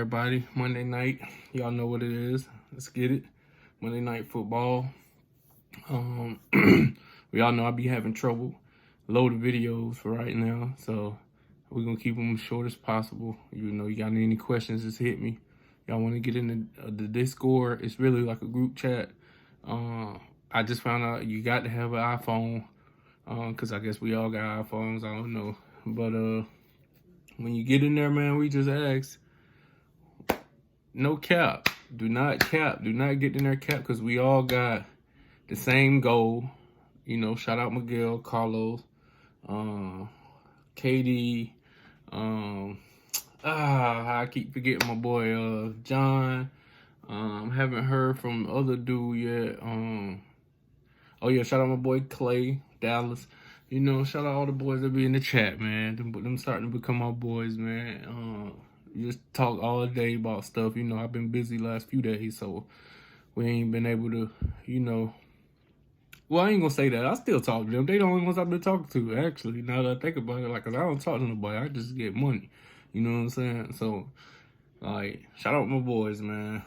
everybody? Monday night, y'all know what it is. Let's get it. Monday night football. We all know I be having trouble loading videos for right now, so we're gonna keep them as short as possible. You know, you got any questions, just hit me. Y'all want to get in the Discord? It's really like a group chat. I just found out you got to have an iPhone, cause I guess we all got iPhones. I don't know, but when you get in there, man, we just ask. No cap. Do not cap. Do not get in there cap, because we all got the same goal. You know, shout out Miguel, Carlos, KD, I keep forgetting my boy, John. Haven't heard from other dude yet. Oh yeah, shout out my boy Clay, Dallas. You know, shout out all the boys that be in the chat, man. Them starting to become my boys, man. Just talk all day about stuff. You know, I've been busy last few days, so we ain't been able to, you know. Well, I ain't gonna say that. I still talk to them. They the only ones I've been talking to, actually, now that I think about it. Like, cause I don't talk to nobody. I just get money. You know what I'm saying? So, like, shout out my boys, man.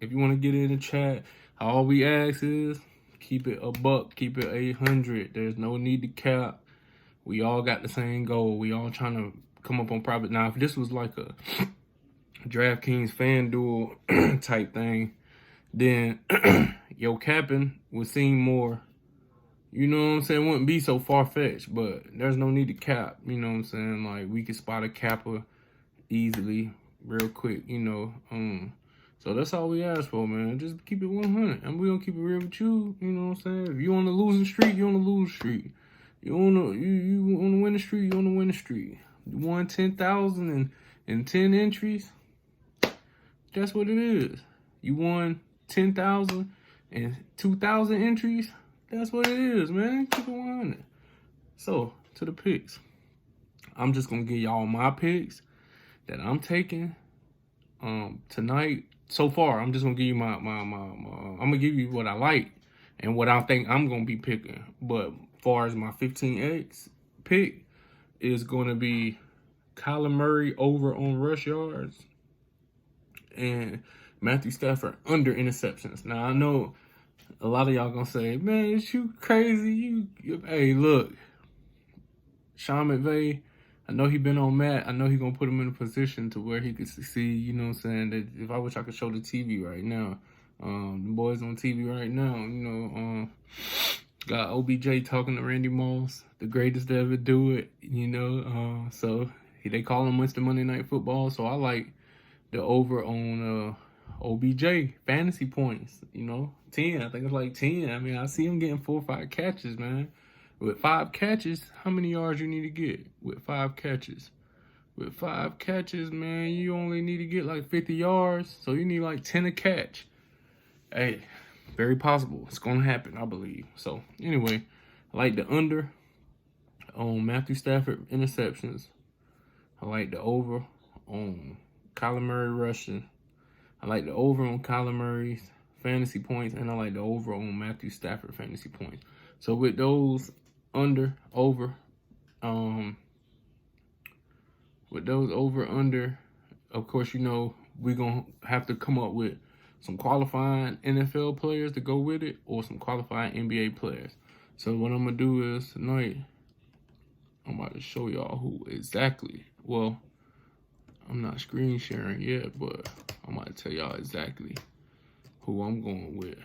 If you want to get in the chat, all we ask is keep it a buck, keep it 800. There's no need to cap. We all got the same goal. We all trying to come up on profit. Now, if this was like a DraftKings FanDuel type thing, then your capping would seem more, you know what I'm saying, wouldn't be so far-fetched, but there's no need to cap, you know what I'm saying? Like, we could spot a capper easily, real quick, you know. So that's all we ask for, man. Just keep it 100, and we gonna keep it real with you, you know what I'm saying? If you on the losing streak, you on the losing streak. You on the winning streak, you on the winning streak. You won 10,000 and 10 entries. That's what it is. You won 10,000 and 2,000 entries. That's what it is, man. Keep it 100. So, to the picks. I'm just going to give y'all my picks that I'm taking tonight. So far, I'm just going to give you my I'm going to give you what I like and what I think I'm going to be picking. But as far as my 15X pick is going to be Kyler Murray over on rush yards and Matthew Stafford under interceptions. Now, I know a lot of y'all gonna say, man, is you crazy? Hey, look, Sean McVay, I know he been on Matt. I know he gonna put him in a position to where he could succeed. You know what I'm saying? That if I wish I could show the TV right now. The boys on TV right now, you know, got OBJ talking to Randy Moss, the greatest to ever do it, you know. So they call him Mr. Monday Night Football. So I like the over on OBJ fantasy points, you know, 10. I think it's like 10. I mean, I see him getting 4 or 5 catches, man. With 5 catches, how many yards you need to get with 5 catches? With 5 catches, man, you only need to get like 50 yards. So you need like 10 a catch. Hey, very possible. It's going to happen, I believe. So anyway, I like the under on Matthew Stafford interceptions. I like the over on Kyler Murray rushing. I like the over on Kyler Murray's fantasy points, and I like the over on Matthew Stafford fantasy points. So with those under, of course, you know, we're going to have to come up with some qualifying NFL players to go with it or some qualifying NBA players. So what I'm going to do is tonight, I'm about to show y'all who exactly, well, I'm not screen sharing yet, but I'm about to tell y'all exactly who I'm going with.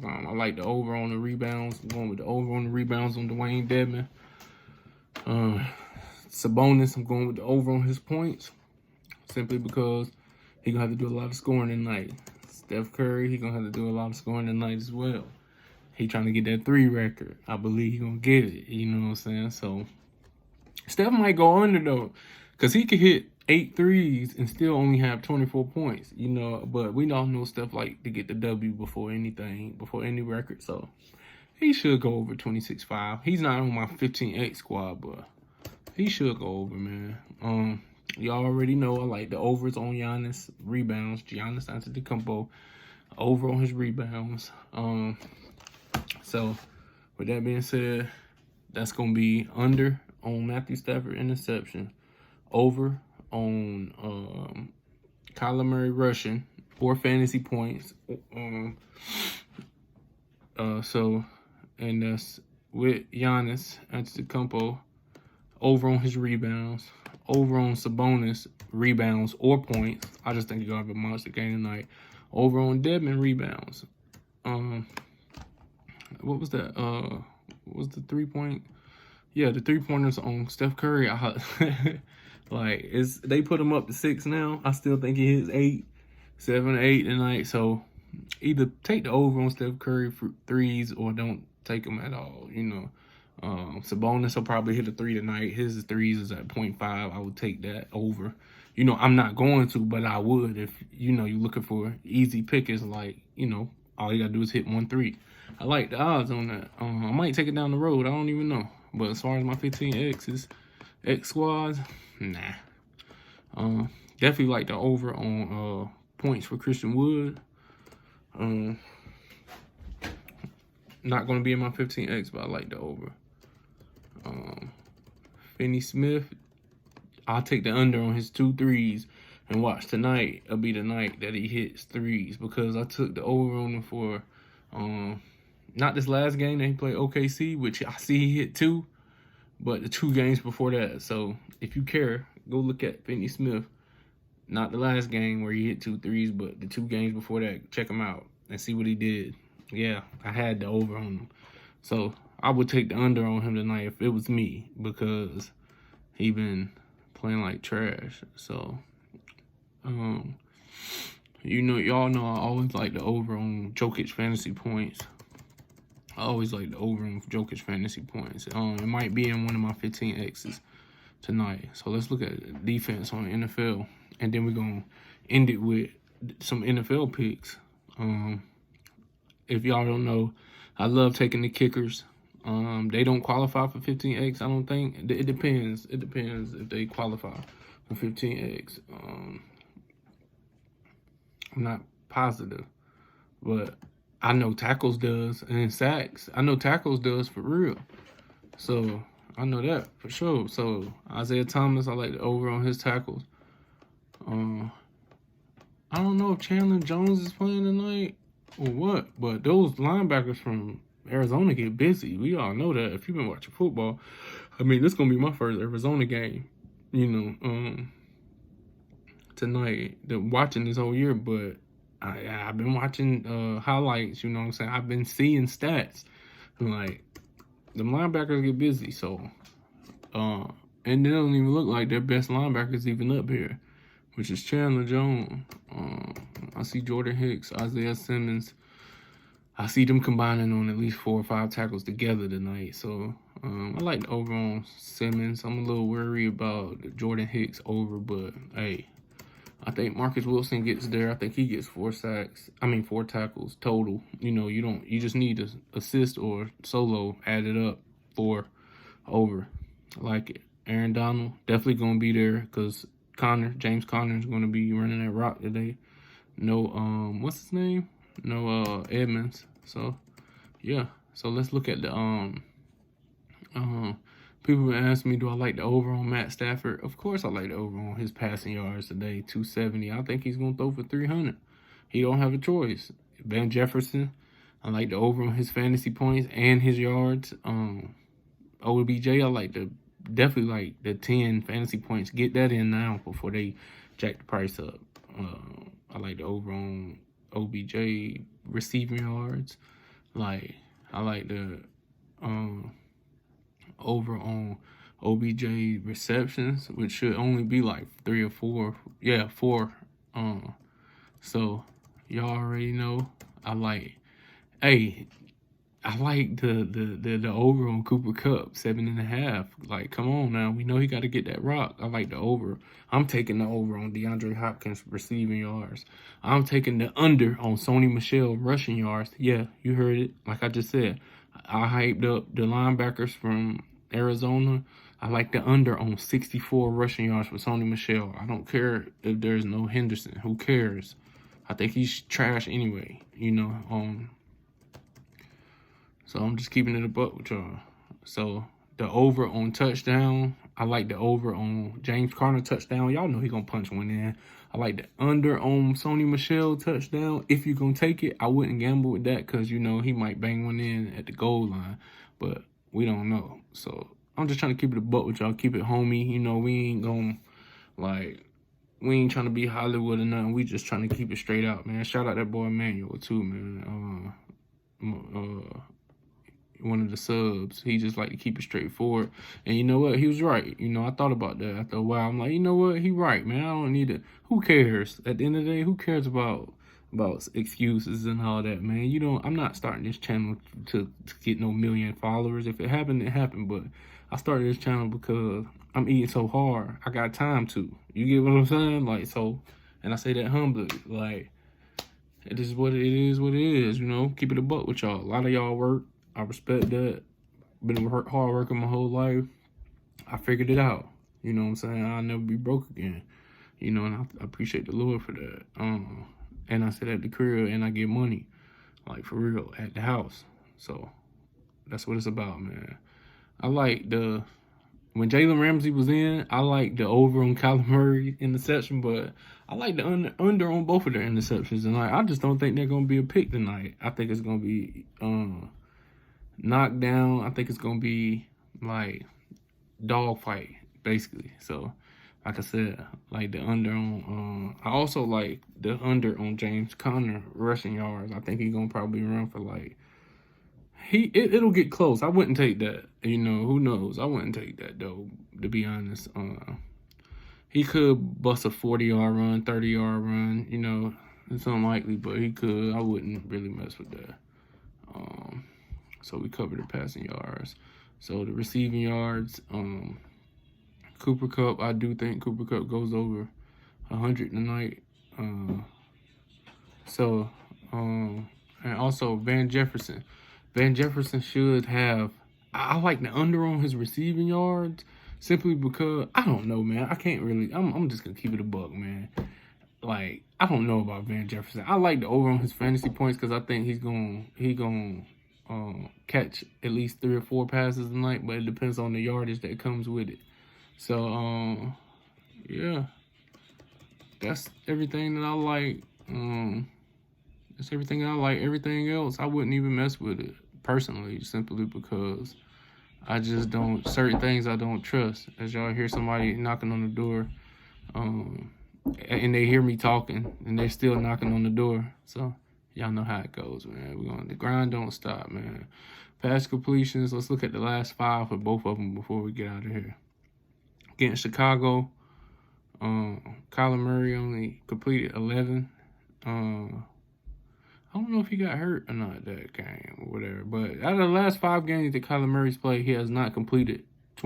I like the over on the rebounds. I'm going with the over on the rebounds on Dwayne Dedman. Sabonis, I'm going with the over on his points, simply because he's going to have to do a lot of scoring tonight. Steph Curry, he's going to have to do a lot of scoring tonight as well. He trying to get that 3 record. I believe he's going to get it. You know what I'm saying? So, Steph might go under, though, because he could hit 8 threes and still only have 24 points, you know. But we all know Steph like to get the W before anything, before any record. So, he should go over 26-5. He's not on my 15X squad, but he should go over, man. Y'all already know I like the overs on Giannis rebounds. Giannis Antetokounmpo, over on his rebounds. So, with that being said, that's going to be under on Matthew Stafford interception, over on Kyler Murray rushing or fantasy points. And that's with Giannis Antetokounmpo, over on his rebounds, over on Sabonis rebounds or points. I just think he's gonna have a monster game tonight. Over on Dedmon rebounds. What was that? What was the 3-point? Yeah, the 3-pointers on Steph Curry. Like, they put him up to 6 now. I still think he hits 8, 7, 8 tonight. So either take the over on Steph Curry for threes or don't take them at all. You know, Sabonis will probably hit a 3 tonight. His threes is at 0.5. I would take that over. You know, I'm not going to, but I would if, you know, you're looking for easy pickers. Like, you know, all you got to do is hit 1 3. I like the odds on that. I might take it down the road. I don't even know. But as far as my 15X's, X squads, nah. Definitely like the over on points for Christian Wood. Not going to be in my 15X, but I like the over. Finney Smith, I'll take the under on his 2 threes and watch tonight. It'll be the night that he hits threes because I took the over on him for not this last game that he played OKC, which I see he hit 2, but the 2 games before that. So if you care, go look at Finney Smith. Not the last game where he hit 2 threes, but the 2 games before that. Check him out and see what he did. Yeah, I had the over on him. So I would take the under on him tonight if it was me because he been playing like trash. So, you know, y'all know I always like the over on Jokic fantasy points. I always like the over on Jokic fantasy points. It might be in one of my 15X's tonight. So let's look at defense on the NFL. And then we're going to end it with some NFL picks. If y'all don't know, I love taking the kickers. They don't qualify for 15X, I don't think. It depends. It depends if they qualify for 15X. I'm not positive. But I know tackles does, and sacks. I know tackles does for real. So I know that for sure. So Isaiah Thomas, I like the over on his tackles. I don't know if Chandler Jones is playing tonight or what, but those linebackers from Arizona get busy. We all know that. If you've been watching football, I mean, this is gonna be my first Arizona game, you know, tonight. Watching this whole year, but I've been watching highlights. You know what I'm saying? I've been seeing stats. Like, the linebackers get busy, so and they don't even look like their best linebackers even up here, which is Chandler Jones. I see Jordan Hicks, Isaiah Simmons. I see them combining on at least 4 or 5 tackles together tonight. So I like the over on Simmons. I'm a little worried about the Jordan Hicks over, but hey, I think Marcus Wilson gets there. I think he gets 4 tackles total. You know, you just need to assist or solo added up for over. I like it. Aaron Donald definitely gonna be there because James Conner is gonna be running that rock today. No, what's his name? No, Edmonds. So, yeah. So let's look at the people ask me, do I like the over on Matt Stafford? Of course I like the over on his passing yards today, 270. I think he's gonna throw for 300. He don't have a choice. Van Jefferson, I like the over on his fantasy points and his yards. OBJ, definitely like the 10 fantasy points. Get that in now before they jack the price up. I like the over on OBJ receiving yards. Like, I like the over on OBJ receptions, which should only be like 3 or 4. Yeah, 4. So y'all already know. I like the over on Cooper Kupp, 7.5. Like, come on now. We know he got to get that rock. I like the over. I'm taking the over on DeAndre Hopkins receiving yards. I'm taking the under on Sony Michel rushing yards. Yeah, you heard it. Like I just said, I hyped up the linebackers from Arizona. I like the under on 64 rushing yards for Sony Michel. I don't care if there's no Henderson. Who cares? I think he's trash anyway, you know. So I'm just keeping it a buck with y'all. So the over on touchdown, I like the over on James Conner touchdown. Y'all know he gonna punch one in. I like the under on Sony Michel touchdown. If you're gonna take it, I wouldn't gamble with that because, you know, he might bang one in at the goal line. But we don't know. So I'm just trying to keep it a buck with y'all. Keep it homey. You know, we ain't gonna, like, we ain't trying to be Hollywood or nothing. We just trying to keep it straight out, man. Shout out that boy Emmanuel, too, man. One of the subs. He just like to keep it straightforward. And you know what? He was right. You know, I thought about that after a while. I'm like, you know what? He right, man. I don't need it. Who cares? At the end of the day, who cares about excuses and all that, man? You don't. I'm not starting this channel to get no million followers. If it happened, it happened. But I started this channel because I'm eating so hard. I got time to. You get what I'm saying? Like, so, and I say that humbly. Like, it is what it is, you know? Keep it a buck with y'all. A lot of y'all work. I respect that. Been hard working my whole life. I figured it out. You know what I'm saying? I'll never be broke again. You know, and I appreciate the Lord for that. And I sit at the crib and I get money. Like, for real, at the house. So, that's what it's about, man. I like when Jalen Ramsey was in, I like the over on Kyler Murray interception, but I like the under on both of their interceptions. And, like, I just don't think they're going to be a pick tonight. I think it's going to be knocked down. I think it's going to be, like, dogfight, basically. So, like I said, like the under on, I also like the under on James Conner rushing yards. I think he's going to probably run for, like, it'll get close. I wouldn't take that. You know, who knows? I wouldn't take that, though, to be honest. He could bust a 40-yard run, 30-yard run. You know, it's unlikely, but he could. I wouldn't really mess with that. So we covered the passing yards. So the receiving yards, Cooper Kupp, I do think Cooper Kupp goes over 100 tonight. And also Van Jefferson. Van Jefferson should have, I like the under on his receiving yards simply because, I don't know, man. I can't really, I'm just going to keep it a buck, man. Like, I don't know about Van Jefferson. I like the over on his fantasy points because I think he's going to catch at least 3 or 4 passes tonight, but it depends on the yardage that comes with it. So, yeah, that's everything that I like. That's everything that I like. Everything else, I wouldn't even mess with it personally, simply because I just don't, certain things I don't trust. As y'all hear somebody knocking on the door, and they hear me talking, and they're still knocking on the door. So, y'all know how it goes, man. The grind don't stop, man. Pass completions, let's look at the last 5 for both of them before we get out of here. Against Chicago, Kyler Murray only completed 11. I don't know if he got hurt or not that game or whatever. But out of the last 5 games that Kyler Murray's played, he has not completed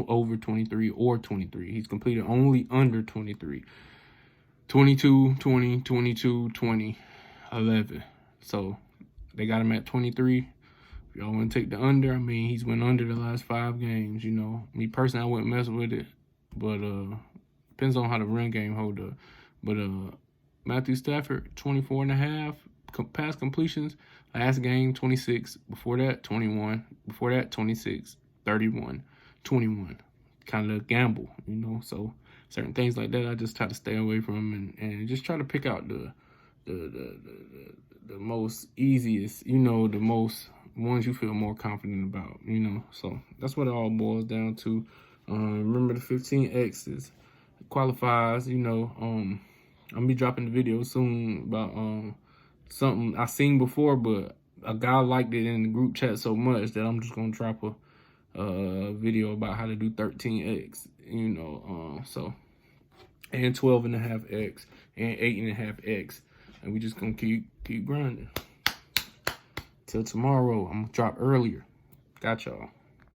over 23 or 23. He's completed only under 23. 22, 20, 22, 20, 11. So they got him at 23. If y'all want to take the under, I mean, he's went under the last 5 games, you know. Me personally, I wouldn't mess with it. But depends on how the run game hold up. But Matthew Stafford, 24.5 pass completions. Last game, 26. Before that, 21. Before that, 26, 31, 21. Kind of gamble, you know. So certain things like that, I just try to stay away from and just try to pick out the most easiest, you know, the most ones you feel more confident about, you know. So that's what it all boils down to. Remember the 15X's qualifies, you know. I'm gonna be dropping the video soon about something I seen before, but a guy liked it in the group chat so much that I'm just gonna drop a video about how to do 13X, you know. So, and 12.5X and 8.5X, and we just gonna keep grinding till tomorrow. I'm gonna drop earlier. Got y'all.